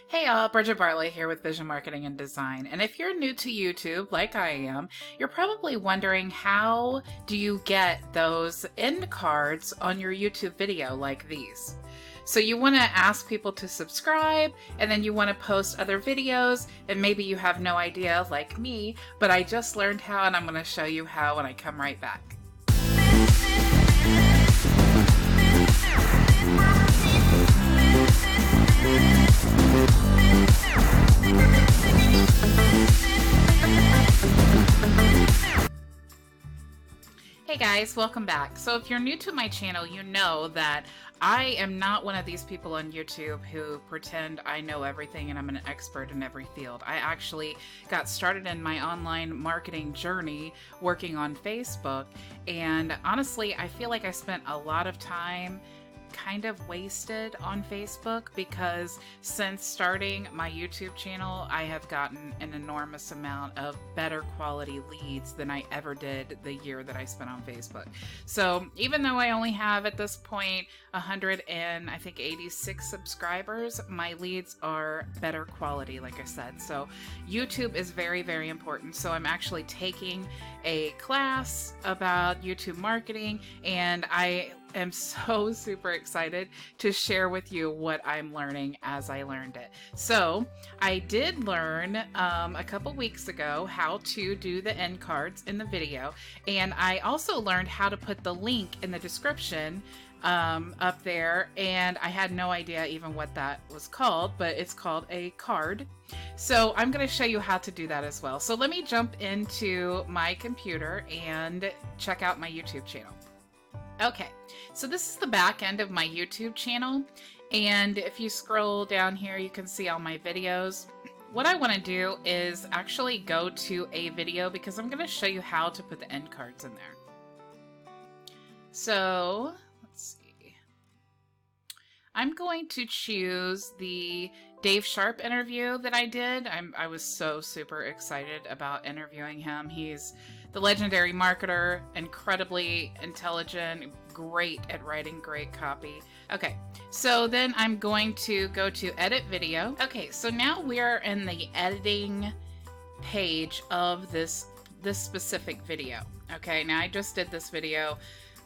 Hey all, Bridget Bartley here with Vision Marketing and Design. And if you're new to YouTube, like I am, you're probably wondering how do you get those end cards on your YouTube video like these? So you want to ask people to subscribe, and then you want to post other videos, and maybe you have no idea like me, but I just learned how and I'm going to show you how when I come right back. Hey guys, welcome back. So if you're new to my channel, you know that I am not one of these people on YouTube who pretend I know everything and I'm an expert in every field. I actually got started in my online marketing journey working on Facebook, and honestly, I feel like I spent a lot of time kind of wasted on Facebook because since starting my YouTube channel, I have gotten an enormous amount of better quality leads than I ever did the year that I spent on Facebook. So even though I only have at this point 186 subscribers, my leads are better quality, like I said. So YouTube is very, very important. So I'm actually taking a class about YouTube marketing, and I am so super excited to share with you what I'm learning as I learned it. So I did learn a couple weeks ago how to do the end cards in the video, and I also learned how to put the link in the description up there, and I had no idea even what that was called, but it's called a card. So I'm going to show you how to do that as well. So let me jump into my computer and check out my YouTube channel. Okay, so this is the back end of my YouTube channel, and if you scroll down here, you can see all my videos. What I want to do is actually go to a video because I'm going to show you how to put the end cards in there. So let's see. I'm going to choose the Dave Sharp interview that I did. I was so super excited about interviewing him. He's the legendary marketer, incredibly intelligent, great at writing great copy. Okay, so then I'm going to go to edit video. Okay, so now we're in the editing page of this specific video. Okay, now I just did this video.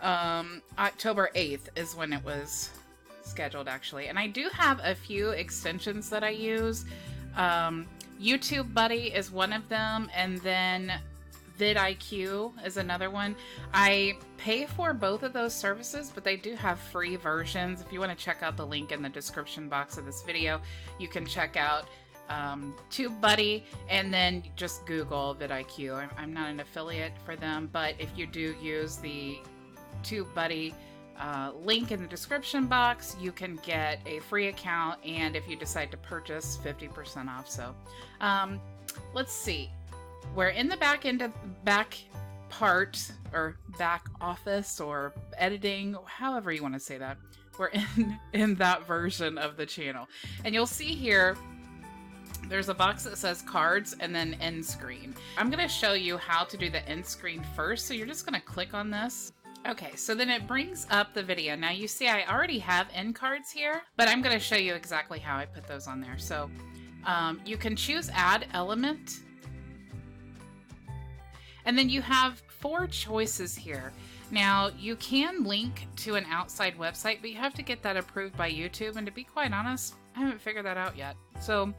October 8th is when it was scheduled, actually. And I do have a few extensions that I use. YouTube Buddy is one of them, and then vidIQ is another one. I pay for both of those services, but they do have free versions. If you want to check out the link in the description box of this video, you can check out TubeBuddy, and then just Google vidIQ. I'm not an affiliate for them, but if you do use the TubeBuddy link in the description box, you can get a free account, and if you decide to purchase, 50% off. So let's see. We're in the back part, or back office, or editing, however you want to say that. We're in that version of the channel. And you'll see here, there's a box that says cards and then end screen. I'm going to show you how to do the end screen first. So you're just going to click on this. Okay, so then it brings up the video. Now you see I already have end cards here, but I'm going to show you exactly how I put those on there. So you can choose add element. And then you have 4 choices here. Now, you can link to an outside website, but you have to get that approved by YouTube. And to be quite honest, I haven't figured that out yet. So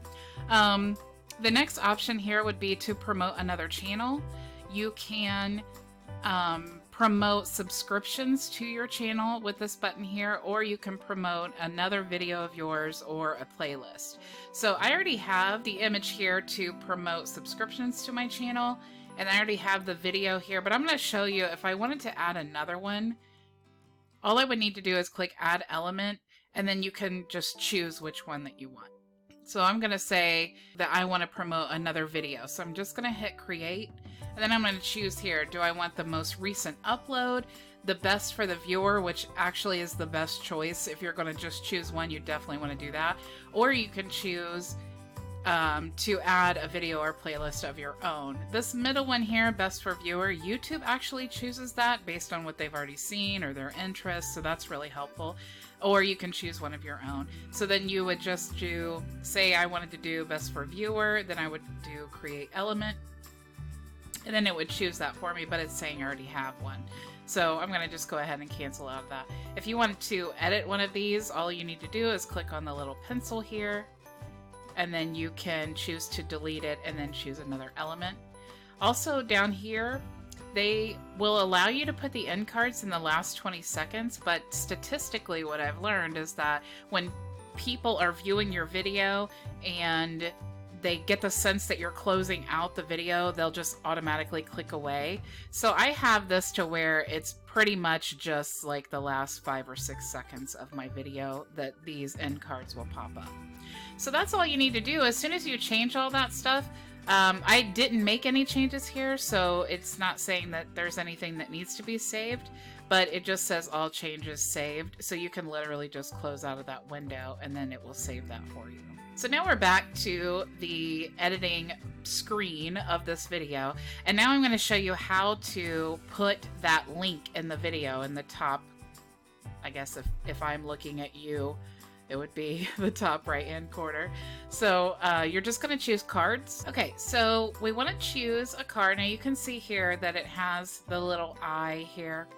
the next option here would be to promote another channel. You can promote subscriptions to your channel with this button here, or you can promote another video of yours or a playlist. So I already have the image here to promote subscriptions to my channel, and I already have the video here, but I'm going to show you if I wanted to add another one. All I would need to do is click add element, and then you can just choose which one that you want. So I'm going to say that I want to promote another video. So I'm just going to hit create, and then I'm going to choose here. Do I want the most recent upload, the best for the viewer, which actually is the best choice. If you're going to just choose one, you definitely want to do that. Or you can choose to add a video or playlist of your own. This middle one here, best for viewer, YouTube actually chooses that based on what they've already seen or their interests, so that's really helpful. Or you can choose one of your own. So then you would just do, say I wanted to do best for viewer, then I would do create element, and then it would choose that for me, but it's saying I already have one. So I'm going to just go ahead and cancel out of that. If you wanted to edit one of these, all you need to do is click on the little pencil here, and then you can choose to delete it and then choose another element. Also down here, they will allow you to put the end cards in the last 20 seconds, but statistically what I've learned is that when people are viewing your video and they get the sense that you're closing out the video, they'll just automatically click away. So I have this to where it's pretty much just like the last 5 or 6 seconds of my video that these end cards will pop up. So that's all you need to do. As soon as you change all that stuff, I didn't make any changes here, so it's not saying that there's anything that needs to be saved, but it just says all changes saved. So you can literally just close out of that window and then it will save that for you. So now we're back to the editing screen of this video, and now I'm going to show you how to put that link in the video in the top. I guess if I'm looking at you, it would be the top right hand corner. So you're just going to choose cards. Okay, so we want to choose a card. Now you can see here that it has the little eye here.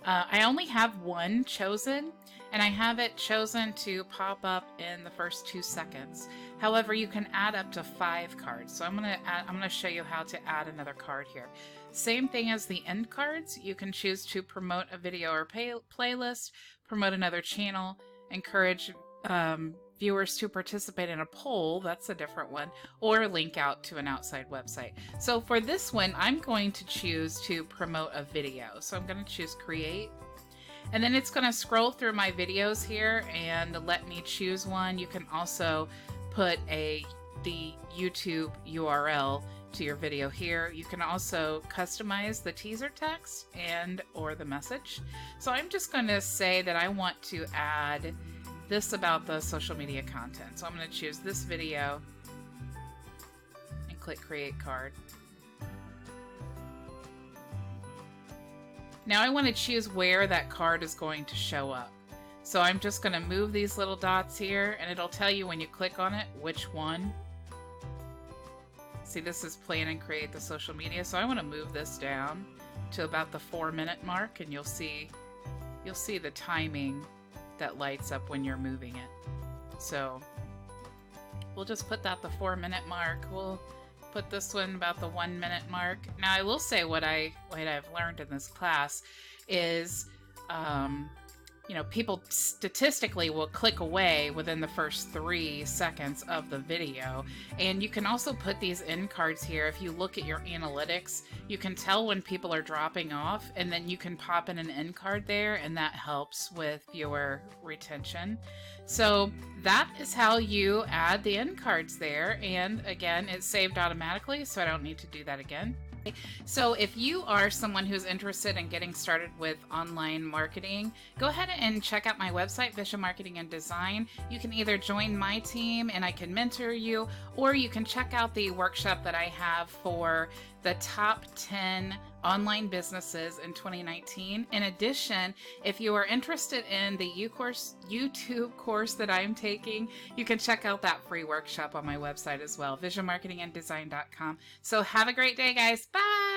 I only have one chosen, and I have it chosen to pop up in the first 2 seconds. However, you can add up to 5 cards. So I'm gonna show you how to add another card here. Same thing as the end cards. You can choose to promote a video or playlist, promote another channel, encourage viewers to participate in a poll, that's a different one, or link out to an outside website. So for this one, I'm going to choose to promote a video. So I'm going to choose create, and then it's going to scroll through my videos here and let me choose one. You can also put the YouTube URL to your video here. You can also customize the teaser text and or the message. So I'm just going to say that I want to add this about the social media content. So I'm going to choose this video and click create card. Now I want to choose where that card is going to show up. So I'm just going to move these little dots here, and it'll tell you when you click on it which one. See, this is plan and create the social media. So I want to move this down to about the 4-minute mark, and you'll see the timing that lights up when you're moving it. So we'll just put that the 4-minute mark. We'll put this one about the 1-minute mark. Now I will say what I've learned in this class is people statistically will click away within the first 3 seconds of the video. And you can also put these end cards here. If you look at your analytics, you can tell when people are dropping off, and then you can pop in an end card there, and that helps with viewer retention. So that is how you add the end cards there. And again, it's saved automatically, so I don't need to do that again. So if you are someone who's interested in getting started with online marketing, go ahead and check out my website, Vision Marketing and Design. You can either join my team and I can mentor you, or you can check out the workshop that I have for the top 10 online businesses in 2019. In addition, if you are interested in the YouTube course that I'm taking, you can check out that free workshop on my website as well, visionmarketinganddesign.com. So have a great day, guys. Bye!